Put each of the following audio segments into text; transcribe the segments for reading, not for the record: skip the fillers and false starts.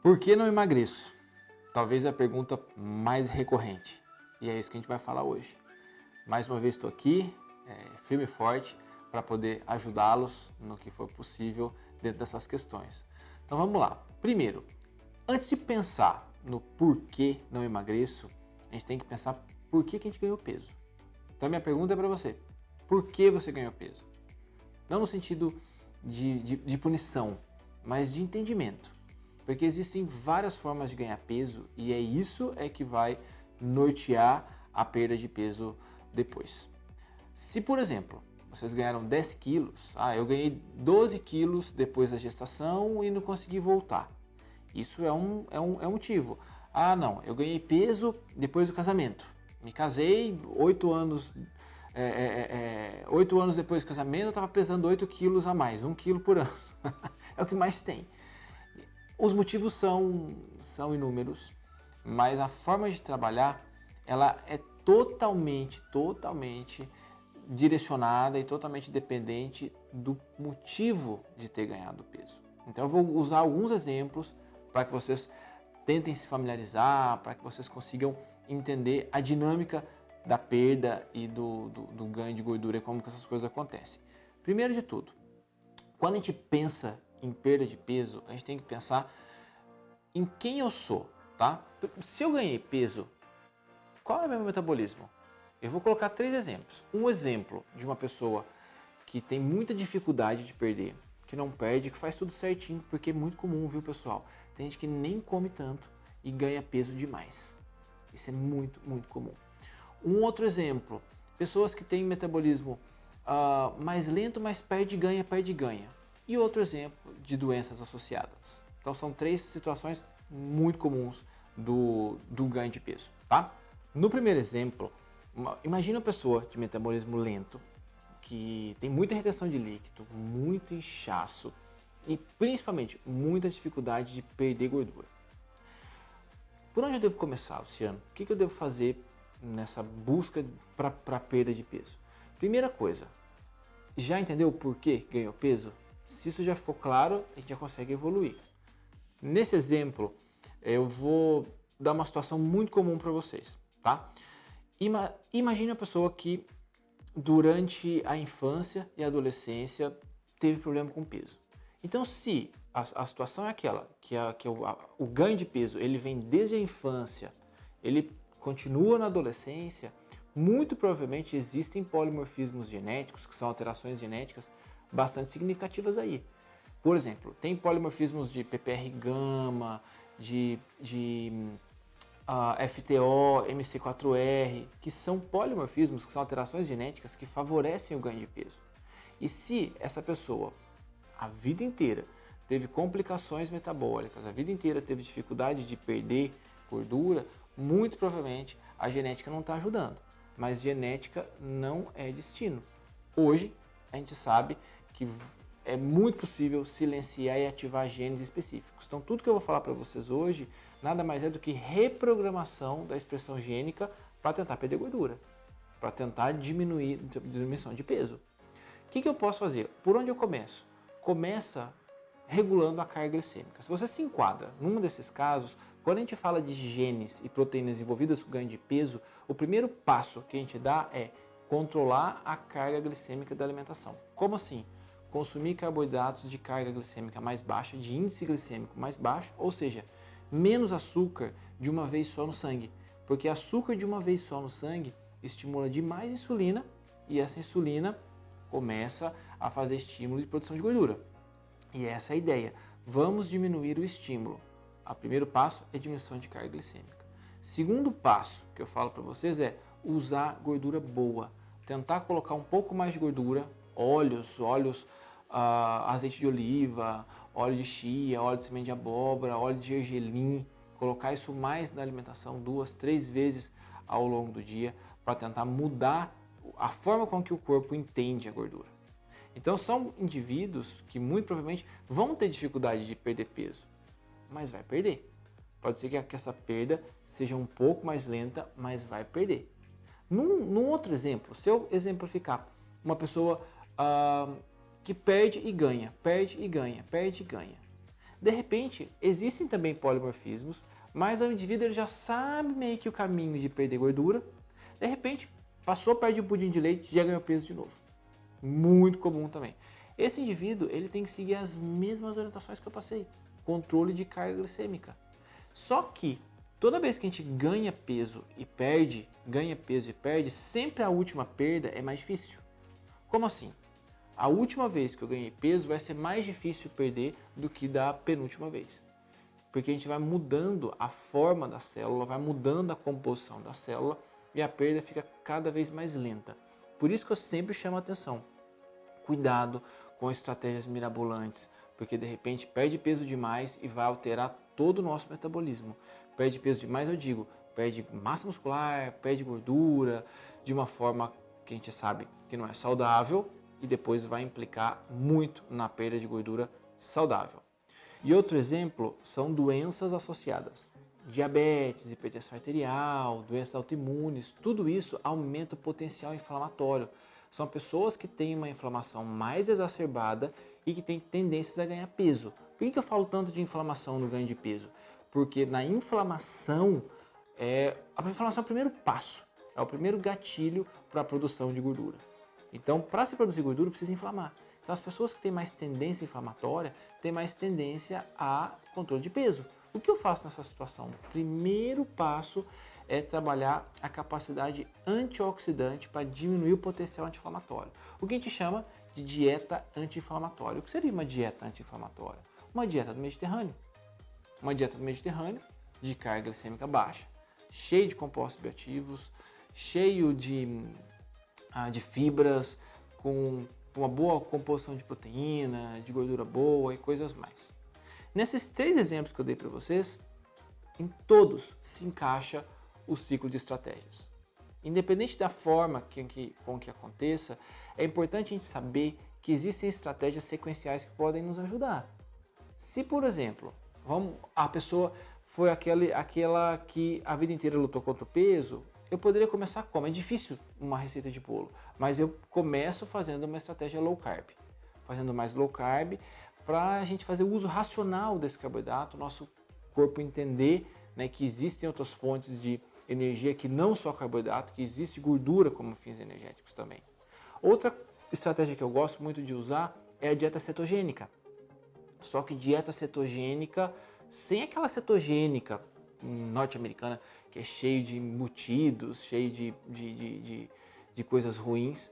Por que não emagreço? Talvez a pergunta mais recorrente. E é isso que a gente vai falar hoje. Mais uma vez estou aqui, firme e forte, para poder ajudá-los no que for possível dentro dessas questões. Então vamos lá. Primeiro, antes de pensar no porquê não emagreço, a gente tem que pensar por que a gente ganhou peso. Então a minha pergunta é para você. Por que você ganhou peso? Não no sentido de punição, mas de entendimento. Porque existem várias formas de ganhar peso e isso que vai nortear a perda de peso depois. Se, por exemplo, vocês ganharam 10 quilos, eu ganhei 12 quilos depois da gestação e não consegui voltar. Isso é um motivo. Não, eu ganhei peso depois do casamento. Me casei, 8 anos depois do casamento, eu estava pesando 8 quilos a mais, 1 quilo por ano. É o que mais tem. Os motivos são inúmeros, mas a forma de trabalhar ela é totalmente direcionada e totalmente dependente do motivo de ter ganhado peso. Então eu vou usar alguns exemplos para que vocês tentem se familiarizar, para que vocês consigam entender a dinâmica da perda e do ganho de gordura e como que essas coisas acontecem. Primeiro de tudo, quando a gente pensa em perda de peso, a gente tem que pensar em quem eu sou, tá? Se eu ganhei peso, qual é o meu metabolismo? Eu vou colocar 3 exemplos. Um exemplo de uma pessoa que tem muita dificuldade de perder, que não perde, que faz tudo certinho, porque é muito comum, viu, pessoal? Tem gente que nem come tanto e ganha peso demais. Isso é muito comum. Um outro exemplo, pessoas que têm metabolismo mais lento, mas perde e ganha. E outro exemplo de doenças associadas. Então são 3 situações muito comuns do ganho de peso, tá? No primeiro exemplo, imagina uma pessoa de metabolismo lento, que tem muita retenção de líquido, muito inchaço e principalmente muita dificuldade de perder gordura. Por onde eu devo começar, Luciano? O que eu devo fazer nessa busca para perda de peso? Primeira coisa, já entendeu o porquê ganhou peso? Se isso já ficou claro, a gente já consegue evoluir. Nesse exemplo, eu vou dar uma situação muito comum para vocês, tá? Imagine uma pessoa que durante a infância e a adolescência teve problema com peso. Então, se a situação é aquela, que o ganho de peso ele vem desde a infância, ele continua na adolescência, muito provavelmente existem polimorfismos genéticos, que são alterações genéticas bastante significativas aí. Por exemplo, tem polimorfismos de PPR gama, de FTO, MC4R, que são polimorfismos, que são alterações genéticas que favorecem o ganho de peso. E se essa pessoa, a vida inteira, teve complicações metabólicas, a vida inteira teve dificuldade de perder gordura, muito provavelmente a genética não está ajudando. Mas genética não é destino. Hoje, a gente sabe que é muito possível silenciar e ativar genes específicos. Então, tudo que eu vou falar para vocês hoje, nada mais é do que reprogramação da expressão gênica para tentar perder gordura, para tentar diminuir a diminuição de peso. O que eu posso fazer? Por onde eu começo? Começa regulando a carga glicêmica. Se você se enquadra num desses casos, quando a gente fala de genes e proteínas envolvidas com ganho de peso, o primeiro passo que a gente dá é controlar a carga glicêmica da alimentação. Como assim? Consumir carboidratos de carga glicêmica mais baixa, de índice glicêmico mais baixo, ou seja, menos açúcar de uma vez só no sangue. Porque açúcar de uma vez só no sangue estimula demais a insulina e essa insulina começa a fazer estímulo de produção de gordura. E essa é a ideia. Vamos diminuir o estímulo. O primeiro passo é diminuição de carga glicêmica. Segundo passo que eu falo para vocês é usar gordura boa. Tentar colocar um pouco mais de gordura, óleos, azeite de oliva, óleo de chia, óleo de semente de abóbora, óleo de gergelim, colocar isso mais na alimentação 2, 3 vezes ao longo do dia para tentar mudar a forma com que o corpo entende a gordura. Então são indivíduos que muito provavelmente vão ter dificuldade de perder peso, mas vai perder. Pode ser que essa perda seja um pouco mais lenta, mas vai perder. Num outro exemplo, se eu exemplificar uma pessoa que perde e ganha, perde e ganha, perde e ganha. De repente, existem também polimorfismos, mas o indivíduo ele já sabe meio que o caminho de perder gordura. De repente, passou perto de um pudim de leite e já ganhou peso de novo. Muito comum também. Esse indivíduo ele tem que seguir as mesmas orientações que eu passei. Controle de carga glicêmica. Só que toda vez que a gente ganha peso e perde, sempre a última perda é mais difícil. Como assim? A última vez que eu ganhei peso vai ser mais difícil perder do que da penúltima vez. Porque a gente vai mudando a forma da célula, vai mudando a composição da célula e a perda fica cada vez mais lenta. Por isso que eu sempre chamo a atenção. Cuidado com estratégias mirabolantes, porque de repente perde peso demais e vai alterar todo o nosso metabolismo. Perde peso demais, eu digo, perde massa muscular, perde gordura, de uma forma que a gente sabe que não é saudável e depois vai implicar muito na perda de gordura saudável. E outro exemplo são doenças associadas. Diabetes, hipertensão arterial, doenças autoimunes, tudo isso aumenta o potencial inflamatório. São pessoas que têm uma inflamação mais exacerbada e que têm tendências a ganhar peso. Por que eu falo tanto de inflamação no ganho de peso? Porque na inflamação, a inflamação é o primeiro passo, é o primeiro gatilho para a produção de gordura. Então, para se produzir gordura, precisa inflamar. Então, as pessoas que têm mais tendência inflamatória têm mais tendência a controle de peso. O que eu faço nessa situação? O primeiro passo é trabalhar a capacidade antioxidante para diminuir o potencial anti-inflamatório. O que a gente chama de dieta anti-inflamatória. O que seria uma dieta anti-inflamatória? Uma dieta do Mediterrâneo. Uma dieta do Mediterrâneo de carga glicêmica baixa, cheio de compostos bioativos, cheio de fibras, com uma boa composição de proteína, de gordura boa e coisas mais. Nesses 3 exemplos que eu dei para vocês, em todos se encaixa o ciclo de estratégias. Independente da forma com que aconteça, é importante a gente saber que existem estratégias sequenciais que podem nos ajudar. Se, por exemplo, a pessoa foi aquela que a vida inteira lutou contra o peso, eu poderia começar como? É difícil uma receita de bolo, mas eu começo fazendo uma estratégia low carb. Fazendo mais low carb para a gente fazer o uso racional desse carboidrato, nosso corpo entender, né, que existem outras fontes de energia que não só carboidrato, que existe gordura como fins energéticos também. Outra estratégia que eu gosto muito de usar é a dieta cetogênica. Só que dieta cetogênica sem aquela cetogênica norte-americana que é cheio de embutidos, cheio de coisas ruins,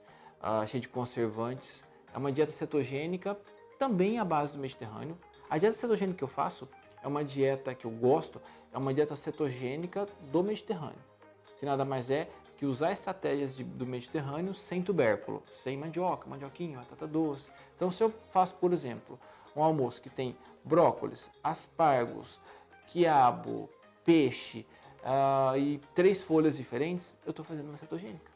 cheio de conservantes. É uma dieta cetogênica também à base do Mediterrâneo. A dieta cetogênica que eu faço é uma dieta que eu gosto, é uma dieta cetogênica do Mediterrâneo, que nada mais é que usar estratégias do Mediterrâneo sem tubérculo, sem mandioca, mandioquinha, batata doce. Então, se eu faço, por exemplo, um almoço que tem brócolis, aspargos, quiabo, peixe e 3 folhas diferentes, eu estou fazendo uma cetogênica.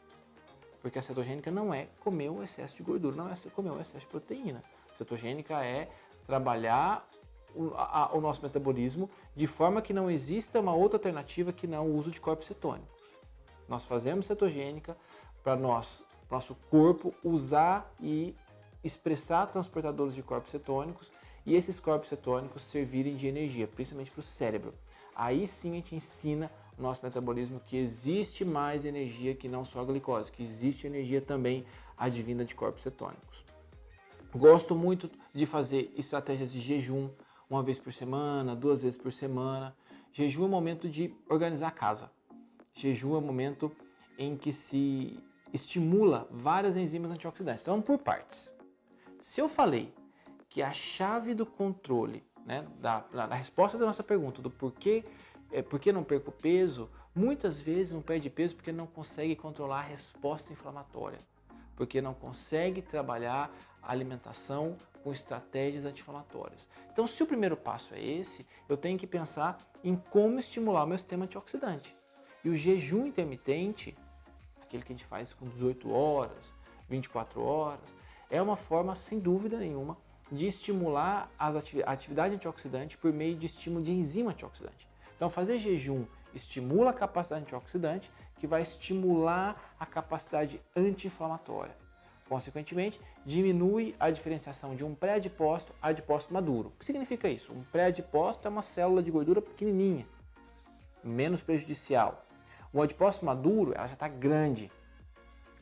Porque a cetogênica não é comer o excesso de gordura, não é comer o excesso de proteína. A cetogênica é trabalhar o nosso metabolismo de forma que não exista uma outra alternativa que não o uso de corpos cetônicos. Nós fazemos cetogênica para nosso corpo usar e expressar transportadores de corpos cetônicos e esses corpos cetônicos servirem de energia, principalmente para o cérebro. Aí sim a gente ensina o nosso metabolismo que existe mais energia que não só a glicose, que existe energia também advinda de corpos cetônicos. Gosto muito de fazer estratégias de jejum, 1 vez por semana, 2 vezes por semana. Jejum é o momento de organizar a casa. Jejum é o momento em que se estimula várias enzimas antioxidantes. Então, por partes. Se eu falei que a chave do controle, né, da resposta da nossa pergunta, do por que não perco peso, muitas vezes não perde peso porque não consegue controlar a resposta inflamatória, porque não consegue trabalhar a alimentação com estratégias anti-inflamatórias. Então, se o primeiro passo é esse, eu tenho que pensar em como estimular o meu sistema antioxidante. E o jejum intermitente, aquele que a gente faz com 18 horas, 24 horas, é uma forma, sem dúvida nenhuma, de estimular a atividade antioxidante por meio de estímulo de enzima antioxidante. Então, fazer jejum estimula a capacidade antioxidante, que vai estimular a capacidade anti-inflamatória. Consequentemente, diminui a diferenciação de um pré-adipócito a adipócito maduro. O que significa isso? Um pré-adipócito é uma célula de gordura pequenininha, menos prejudicial. O adipócito maduro, ela já está grande,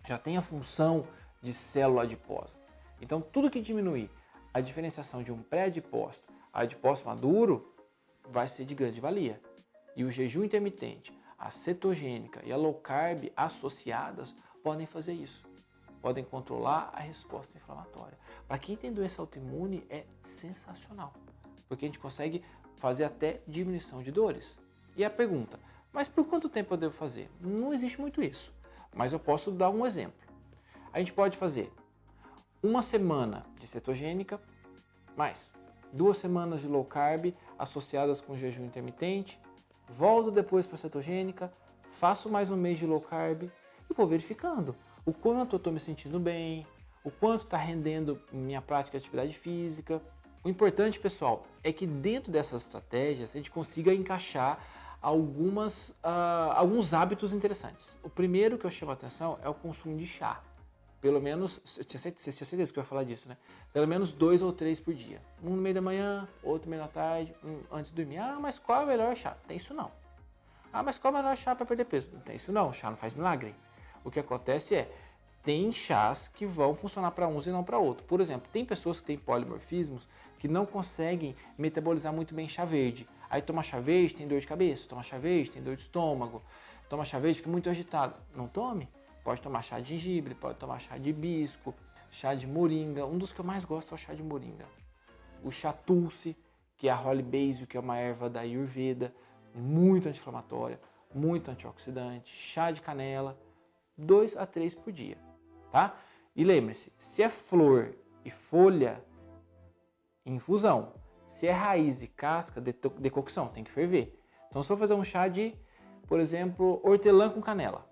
já tem a função de célula adiposa. Então, tudo que diminuir a diferenciação de um pré-adipócito a adipócito maduro vai ser de grande valia. E o jejum intermitente, a cetogênica e a low carb associadas podem fazer isso. Podem controlar a resposta inflamatória. Para quem tem doença autoimune é sensacional, porque a gente consegue fazer até diminuição de dores. E a pergunta, mas por quanto tempo eu devo fazer? Não existe muito isso, mas eu posso dar um exemplo. A gente pode fazer uma semana de cetogênica, mais 2 semanas de low carb associadas com jejum intermitente, volto depois para a cetogênica, faço mais um mês de low carb e vou verificando o quanto eu estou me sentindo bem, o quanto está rendendo minha prática de atividade física. O importante, pessoal, é que dentro dessas estratégias a gente consiga encaixar alguns hábitos interessantes. O primeiro que eu chamo a atenção é o consumo de chá. Pelo menos, você tinha certeza que eu ia falar disso, né? Pelo menos 2 ou 3 por dia. Um no meio da manhã, outro no meio da tarde, um antes de dormir. Ah, mas qual é o melhor chá? Tem isso não. Ah, mas qual é o melhor chá para perder peso? Não tem isso não, chá não faz milagre. O que acontece é, tem chás que vão funcionar para uns e não para outros. Por exemplo, tem pessoas que têm polimorfismos que não conseguem metabolizar muito bem chá verde. Aí toma chá verde, tem dor de cabeça, toma chá verde, tem dor de estômago, toma chá verde, fica muito agitado. Não tome. Pode tomar chá de gengibre, pode tomar chá de hibisco, chá de moringa. Um dos que eu mais gosto é o chá de moringa. O chá tulsi, que é a Holy Basil, que é uma erva da Ayurveda, muito anti-inflamatória, muito antioxidante. Chá de canela, 2 a 3 por dia, tá? E lembre-se, se é flor e folha, infusão. Se é raiz e casca, decocção, tem que ferver. Então, se eu fazer um chá de, por exemplo, hortelã com canela,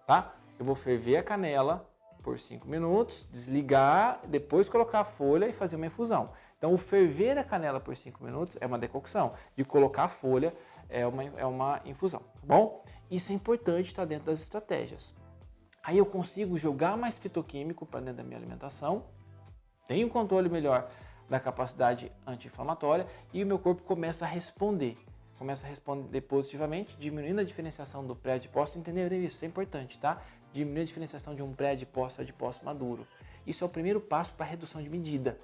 tá? Eu vou ferver a canela por 5 minutos, desligar, depois colocar a folha e fazer uma infusão. Então, o ferver a canela por 5 minutos é uma decocção. De colocar a folha é uma infusão, tá bom? Isso é importante estar dentro das estratégias. Aí eu consigo jogar mais fitoquímico para dentro da minha alimentação, tenho um controle melhor da capacidade anti-inflamatória e o meu corpo começa a responder positivamente, diminuindo a diferenciação do pré-adipócito. Entenderam isso? Isso é importante, tá? Diminuir a diferenciação de um pré-adipócito a adipócito maduro. Isso é o primeiro passo para a redução de medida.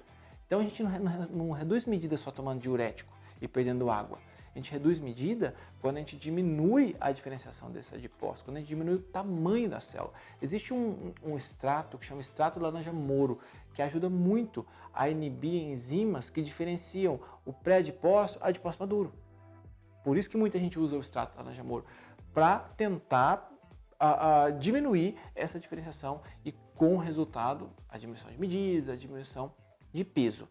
Então a gente não reduz medida só tomando diurético e perdendo água. A gente reduz medida quando a gente diminui a diferenciação desse adipócito, quando a gente diminui o tamanho da célula. Existe um extrato que chama extrato laranja-moro, que ajuda muito a inibir enzimas que diferenciam o pré-adipócito a adipócito maduro. Por isso que muita gente usa o extrato laranja-moro, para tentar diminuir essa diferenciação e com o resultado a diminuição de medidas, a diminuição de peso.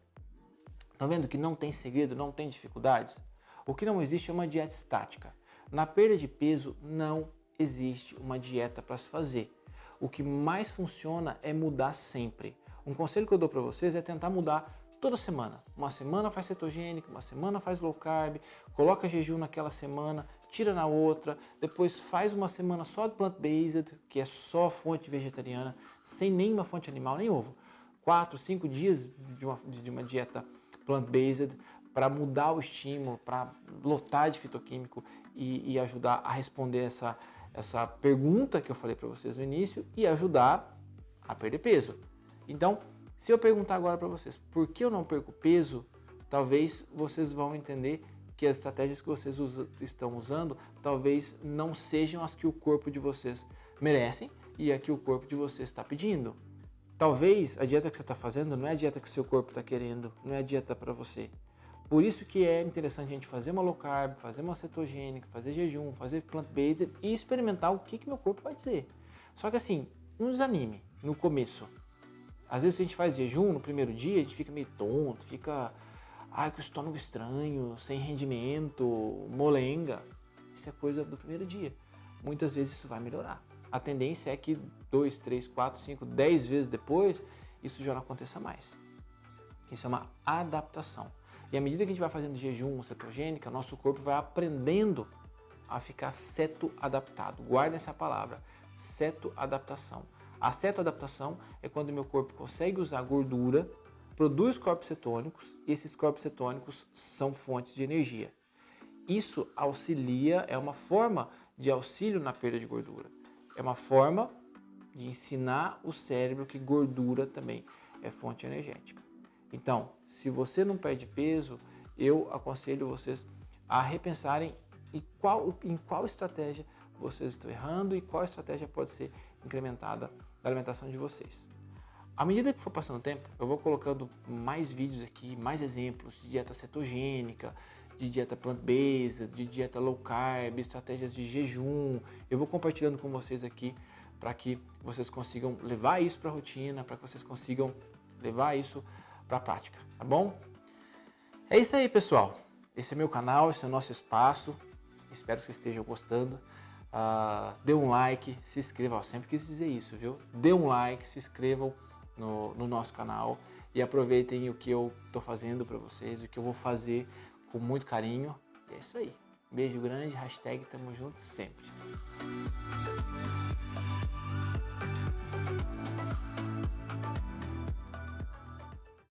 Estão vendo que não tem segredo, não tem dificuldades? O que não existe é uma dieta estática. Na perda de peso não existe uma dieta para se fazer. O que mais funciona é mudar sempre. Um conselho que eu dou para vocês é tentar mudar toda semana. Uma semana faz cetogênica, uma semana faz low carb, coloca jejum naquela semana, tira na outra, depois faz uma semana só de plant-based, que é só fonte vegetariana, sem nenhuma fonte animal, nem ovo. 4, 5 dias de uma dieta plant-based para mudar o estímulo, para lotar de fitoquímico e ajudar a responder essa pergunta que eu falei para vocês no início e ajudar a perder peso. Então, se eu perguntar agora para vocês por que eu não perco peso, talvez vocês vão entender que as estratégias que vocês estão usando talvez não sejam as que o corpo de vocês merecem e a que o corpo de vocês está pedindo. Talvez a dieta que você está fazendo não é a dieta que seu corpo está querendo, não é a dieta para você. Por isso que é interessante a gente fazer uma low carb, fazer uma cetogênica, fazer jejum, fazer plant-based e experimentar o que meu corpo vai dizer. Só que assim, não desanime no começo. Às vezes a gente faz jejum no primeiro dia, a gente fica meio tonto, fica com o estômago estranho, sem rendimento, molenga. Isso é coisa do primeiro dia. Muitas vezes isso vai melhorar. A tendência é que 2, 3, 4, 5, 10 vezes depois, isso já não aconteça mais. Isso é uma adaptação. E à medida que a gente vai fazendo jejum, cetogênica, nosso corpo vai aprendendo a ficar ceto-adaptado. Guarda essa palavra, ceto-adaptação. A cetoadaptação é quando o meu corpo consegue usar gordura, produz corpos cetônicos, e esses corpos cetônicos são fontes de energia. Isso auxilia, é uma forma de auxílio na perda de gordura. É uma forma de ensinar o cérebro que gordura também é fonte energética. Então, se você não perde peso, eu aconselho vocês a repensarem em qual estratégia vocês estão errando e qual estratégia pode ser incrementada da alimentação de vocês. À medida que for passando o tempo, eu vou colocando mais vídeos aqui, mais exemplos de dieta cetogênica, de dieta plant-based, de dieta low carb, estratégias de jejum. Eu vou compartilhando com vocês aqui para que vocês consigam levar isso para a rotina, para que vocês consigam levar isso para a prática, tá bom? É isso aí, pessoal. Esse é meu canal, esse é o nosso espaço. Espero que vocês estejam gostando. Dê um like, se inscreva. Eu sempre quis dizer isso, viu? Dê um like, se inscrevam no nosso canal e aproveitem o que eu estou fazendo para vocês, o que eu vou fazer com muito carinho. E é isso aí. Beijo grande, hashtag tamo junto sempre.